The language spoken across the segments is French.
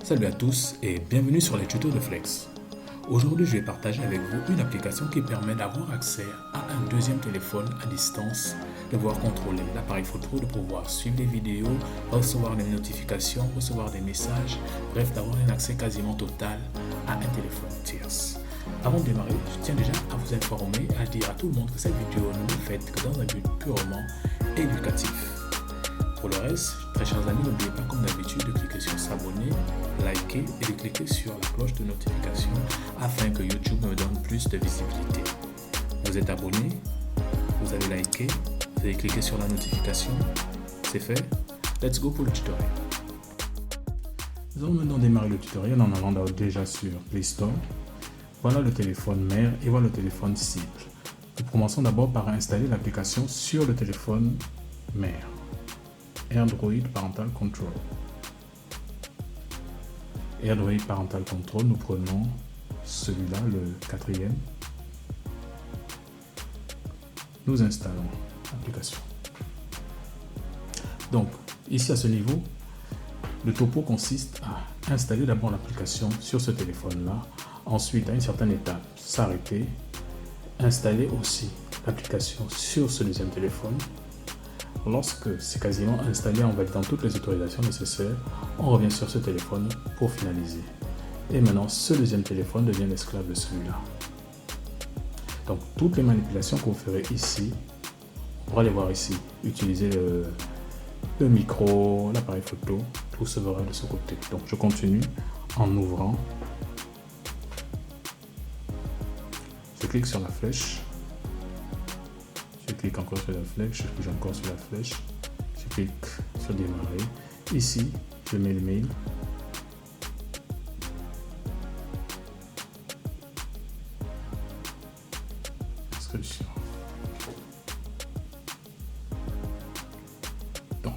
Salut à tous et bienvenue sur les tutos de Flex. Aujourd'hui, je vais partager avec vous une application qui permet d'avoir accès à un deuxième téléphone à distance, de pouvoir contrôler l'appareil photo, de pouvoir suivre des vidéos, recevoir des notifications, recevoir des messages, bref, d'avoir un accès quasiment total à un téléphone tierce. Avant de démarrer, je tiens déjà à vous informer et à dire à tout le monde que cette vidéo n'est faite que dans un but purement éducatif. Pour le reste, très chers amis, n'oubliez pas comme d'habitude de cliquer sur s'abonner, liker et de cliquer sur la cloche de notification afin que YouTube me donne plus de visibilité. Vous êtes abonné, vous avez liké, vous avez cliqué sur la notification, c'est fait. Let's go pour le tutoriel. Nous allons maintenant démarrer le tutoriel en allant déjà sur Play Store. Voilà le téléphone mère et voilà le téléphone cible. Nous commençons d'abord par installer l'application sur le téléphone mère. Android Parental Control. Android Parental Control, nous prenons celui-là, le quatrième. Nous installons l'application. Donc, ici à ce niveau, le topo consiste à installer d'abord l'application sur ce téléphone-là. Ensuite, à une certaine étape, s'arrêter. Installer aussi l'application sur ce deuxième téléphone. Lorsque c'est quasiment installé en validant toutes les autorisations nécessaires, on revient sur ce téléphone pour finaliser. Et maintenant, ce deuxième téléphone devient l'esclave de celui-là. Donc, toutes les manipulations que vous ferez ici, on va les voir ici. Utiliser le micro, l'appareil photo, tout se verra de ce côté. Donc, je continue en ouvrant. Je clique sur la flèche. Je clique encore sur la flèche, je clique encore sur la flèche, je clique sur démarrer. Ici, je mets le mail. Inscription. Donc,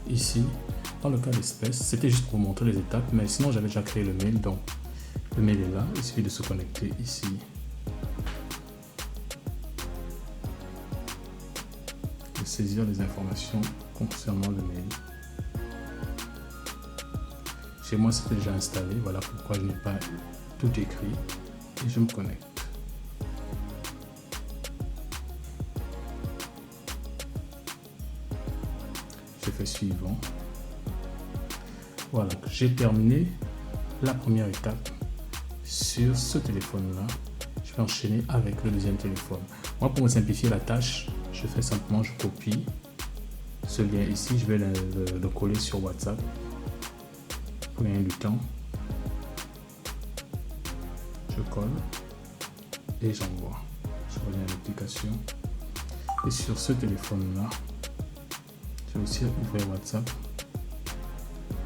ici, dans le cas d'espèce, c'était juste pour vous montrer les étapes, mais sinon j'avais déjà créé le mail, donc le mail est là, il suffit de se connecter ici. Saisir les informations concernant le mail. Chez moi, c'est déjà installé. Voilà pourquoi je n'ai pas tout écrit. Et je me connecte. Je fais suivant. Voilà, j'ai terminé la première étape sur ce téléphone-là. Je vais enchaîner avec le deuxième téléphone. Moi, pour me simplifier la tâche, je fais simplement, je copie ce lien ici, je vais le coller sur WhatsApp pour gagner du temps. Je colle et j'envoie. Je reviens à l'application. Et sur ce téléphone-là, je vais aussi ouvrir WhatsApp.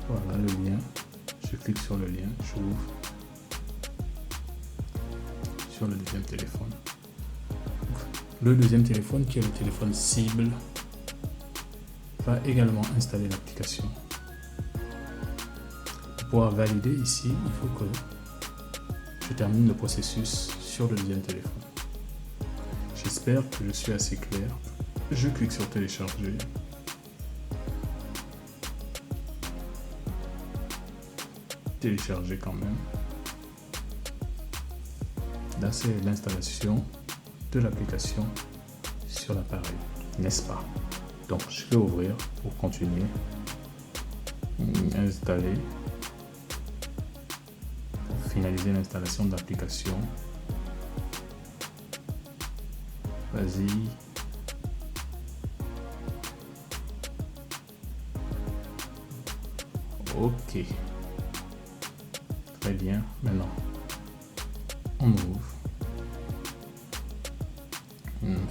Voilà le lien. Je clique sur le lien, j'ouvre sur le deuxième téléphone. Le deuxième téléphone, qui est le téléphone cible, va également installer l'application. Pour pouvoir valider ici, il faut que je termine le processus sur le deuxième téléphone. J'espère que je suis assez clair. Je clique sur télécharger. Télécharger quand même. Là, c'est l'installation de l'application sur l'appareil, n'est-ce pas? Donc, je vais ouvrir pour continuer. Installer. Pour finaliser l'installation de l'application. Vas-y. Ok. Très bien. Maintenant, on ouvre.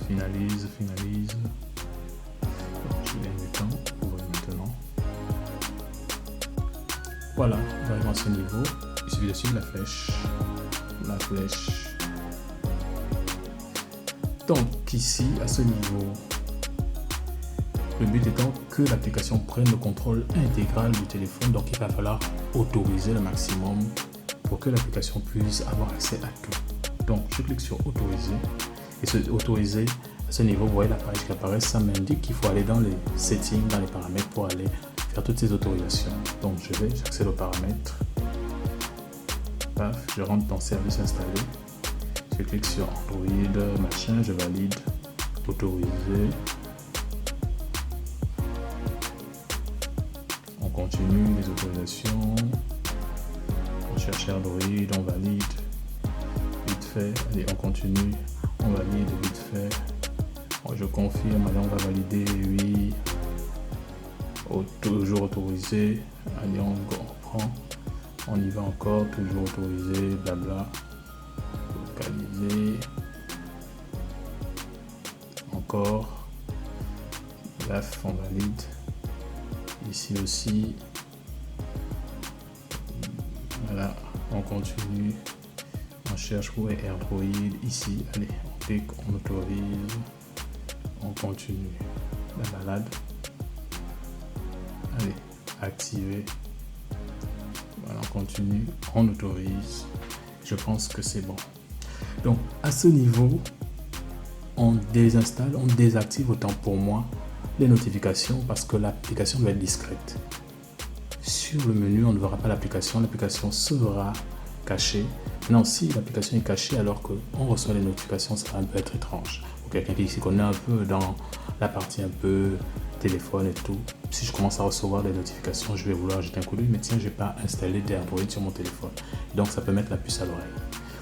Finalise. Je gagne du temps. Ouvrir maintenant. Voilà, on arrive à ce niveau. Il suffit de suivre la flèche. Donc ici, à ce niveau, le but étant que l'application prenne le contrôle intégral du téléphone. Donc il va falloir autoriser le maximum pour que l'application puisse avoir accès à tout. Donc je clique sur autoriser. Et se autoriser à ce niveau, vous voyez la page qui apparaît, ça m'indique qu'il faut aller dans les settings, dans les paramètres pour aller faire toutes ces autorisations. Donc j'accède aux paramètres, paf, je rentre dans service installé. Je clique sur Android, machin, je valide, autoriser. On continue les autorisations. On cherche Android, on valide. Vite fait, allez, on continue. On valide vite fait. Je confirme, allez, on va valider, oui. Toujours autorisé. Allez, on reprend. On y va encore, toujours autorisé, blabla. Localiser. Encore. Bref, on valide. Ici aussi. Voilà, on continue. On cherche où est Android. Ici, allez, on clique, on autorise. On continue la balade. Allez, activer. Voilà, on continue, on autorise. Je pense que c'est bon. Donc, à ce niveau, on désinstalle, on désactive autant pour moi les notifications parce que l'application doit être discrète. Sur le menu, on ne verra pas l'application. L'application sera cachée. Maintenant, si l'application est cachée alors qu'on reçoit les notifications, ça va un peu être étrange. Pour quelqu'un qui s'y connaît un peu dans la partie un peu téléphone et tout, si je commence à recevoir des notifications, je vais vouloir jeter un coup d'œil, mais tiens, je n'ai pas installé d'Android sur mon téléphone. Donc, ça peut mettre la puce à l'oreille.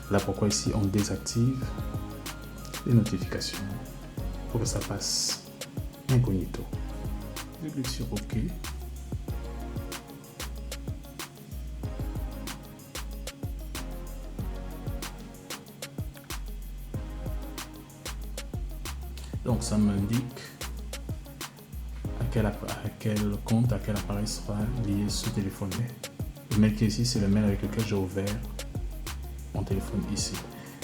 Voilà pourquoi ici, on désactive les notifications pour que ça passe incognito. Je clique sur OK. Donc, ça m'indique à quel compte, à quel appareil sera lié ce téléphone. Le mail qui est ici, c'est le mail avec lequel j'ai ouvert mon téléphone ici.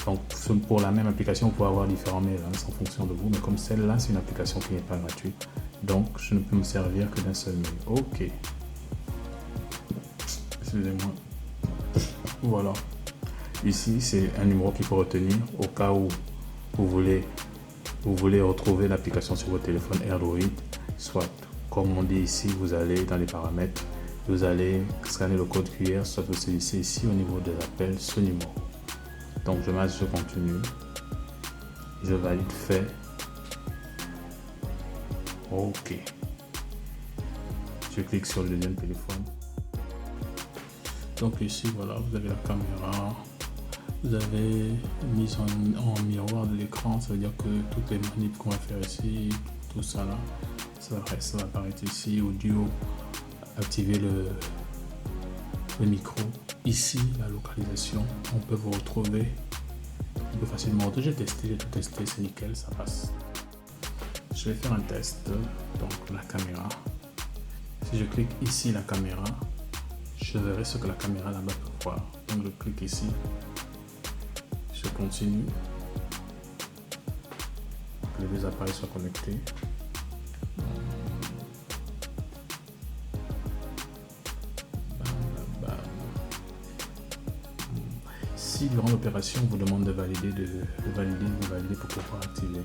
Donc, pour la même application, vous pouvez avoir différents mails en fonction de vous, mais comme celle-là, c'est une application qui n'est pas gratuite, donc je ne peux me servir que d'un seul mail. OK. Excusez-moi. Voilà. Ici, c'est un numéro qu'il faut retenir au cas où vous voulez retrouver l'application sur votre téléphone Android. Soit, comme on dit ici, vous allez dans les paramètres, vous allez scanner le code QR, soit vous saisissez ici au niveau des appels ce numéro. Donc je match, je continue, je valide fait. OK. Je clique sur le deuxième téléphone. Donc ici, voilà, vous avez la caméra. Vous avez mis en miroir de l'écran, ça veut dire que toutes les manips qu'on va faire ici, tout ça là, ça va apparaître ici. Audio, activer le micro. Ici, la localisation, on peut vous retrouver. On peut facilement. J'ai tout testé, c'est nickel, ça passe. Je vais faire un test. Donc la caméra. Si je clique ici la caméra, je verrai ce que la caméra là-bas peut voir. Donc je clique ici. Je continue. Que les deux appareils soient connectés. Si durant l'opération, on vous demande de valider, vous validez pour pouvoir activer.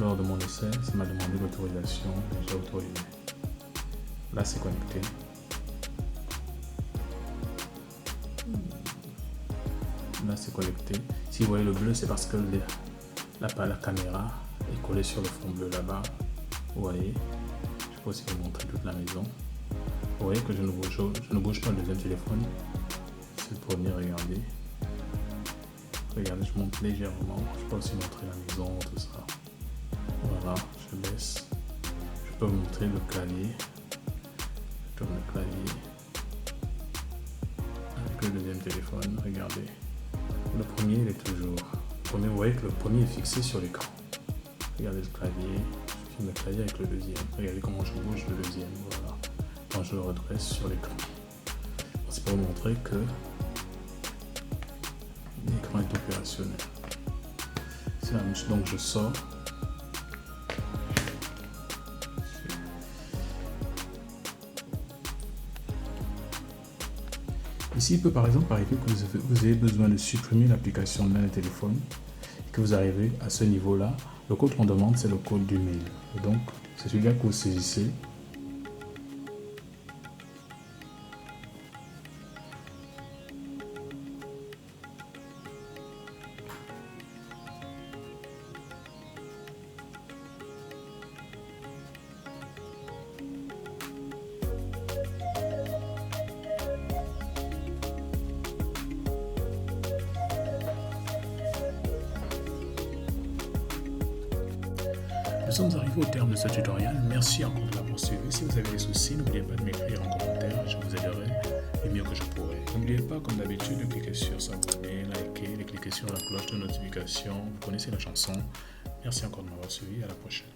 Lors de mon essai, ça m'a demandé l'autorisation, j'ai autorisé. Là, c'est connecté. Là, c'est connecté. Si vous voyez le bleu, c'est parce que la caméra est collée sur le fond bleu là-bas. Vous voyez, je peux aussi vous montrer toute la maison. Vous voyez que je ne bouge pas le deuxième téléphone. C'est le premier, regardez. Regardez, je monte légèrement. Je peux aussi montrer la maison, tout ça. Voilà, je laisse. Je peux vous montrer le clavier. Je tourne le clavier. Avec le deuxième téléphone, regardez. Le premier, il est toujours. Vous voyez que le premier est fixé sur l'écran. Regardez le clavier. Je filme le clavier avec le deuxième. Regardez comment je bouge le deuxième. Voilà. Quand je le redresse sur l'écran. C'est pour vous montrer que l'écran est opérationnel. C'est la même chose. Donc je sors. Ici, il peut par exemple arriver que vous avez besoin de supprimer l'application dans le téléphone et que vous arrivez à ce niveau-là. Le code qu'on demande, c'est le code du mail. Et donc, c'est celui-là que vous saisissez. Nous sommes arrivés au terme de ce tutoriel. Merci encore de l'avoir suivi. Si vous avez des soucis, n'oubliez pas de m'écrire en commentaire. Je vous aiderai du mieux que je pourrai. N'oubliez pas, comme d'habitude, de cliquer sur s'abonner, liker, de cliquer sur la cloche de notification. Vous connaissez la chanson. Merci encore de m'avoir suivi. À la prochaine.